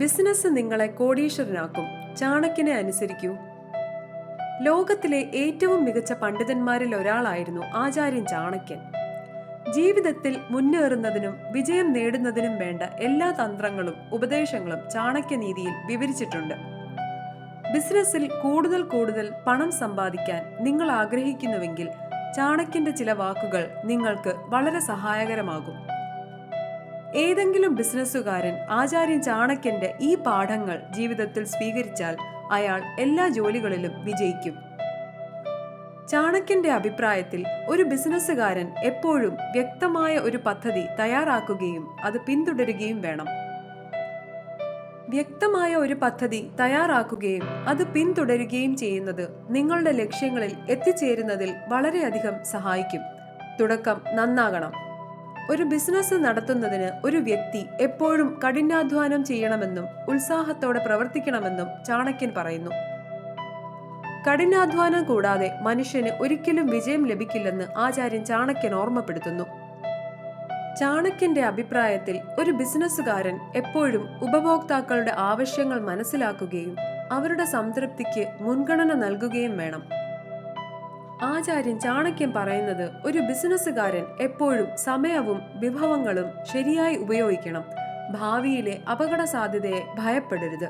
Business നിങ്ങളെ കോടീശ്വരനാക്കും. ചാണക്യനെ അനുസരിക്കൂ. ലോകത്തിലെ ഏറ്റവും മികച്ച പണ്ഡിതന്മാരിൽ ഒരാളായിരുന്നു ആചാര്യൻ ചാണക്യൻ. ജീവിതത്തിൽ മുന്നേറുന്നതിനും വിജയം നേടുന്നതിനും വേണ്ട എല്ലാ തന്ത്രങ്ങളും ഉപദേശങ്ങളും ചാണക്യനീതിയിൽ വിവരിച്ചിട്ടുണ്ട്. ബിസിനസ്സിൽ കൂടുതൽ പണം സമ്പാദിക്കാൻ നിങ്ങൾ ആഗ്രഹിക്കുന്നുവെങ്കിൽ ചാണക്യന്റെ ചില വാക്കുകൾ നിങ്ങൾക്ക് വളരെ സഹായകരമാകും. ഏതെങ്കിലും ബിസിനസ്സുകാരൻ ആചാര്യൻ ചാണക്യന്റെ ഈ പാഠങ്ങൾ ജീവിതത്തിൽ സ്വീകരിച്ചാൽ അയാൾ എല്ലാ ജോലികളിലും വിജയിക്കും. ചാണക്യന്റെ അഭിപ്രായത്തിൽ ഒരു ബിസിനസ്സുകാരൻ എപ്പോഴും വ്യക്തമായ ഒരു പദ്ധതി തയ്യാറാക്കുകയും അത് പിന്തുടരുകയും വേണം. വ്യക്തമായ ഒരു പദ്ധതി തയ്യാറാക്കുകയും അത് പിന്തുടരുകയും ചെയ്യുന്നത് നിങ്ങളുടെ ലക്ഷ്യങ്ങളിൽ എത്തിച്ചേരുന്നതിൽ വളരെയധികം സഹായിക്കും. തുടക്കം നന്നാകണം. ഒരു ബിസിനസ് നടത്തുന്നതിന് ഒരു വ്യക്തി എപ്പോഴും കഠിനാധ്വാനം ചെയ്യണമെന്നും ഉത്സാഹത്തോടെ പ്രവർത്തിക്കണമെന്നും ചാണക്യൻ പറയുന്നു. കഠിനാധ്വാനം കൂടാതെ മനുഷ്യന് ഒരിക്കലും വിജയം ലഭിക്കില്ലെന്ന് ആചാര്യൻ ചാണക്യൻ ഓർമ്മപ്പെടുത്തുന്നു. ചാണക്യന്റെ അഭിപ്രായത്തിൽ ഒരു ബിസിനസ്സുകാരൻ എപ്പോഴും ഉപഭോക്താക്കളുടെ ആവശ്യങ്ങൾ മനസ്സിലാക്കുകയും അവരുടെ സംതൃപ്തിക്ക് മുൻഗണന നൽകുകയും വേണം. ആചാര്യൻ ചാണക്യൻ പറയുന്നത് ഒരു ബിസിനസ്സുകാരൻ എപ്പോഴും സമയവും വിഭവങ്ങളും ശരിയായി ഉപയോഗിക്കണം. ഭാവിയിലെ അപകട സാധ്യതയെ ഭയപ്പെടരുത്.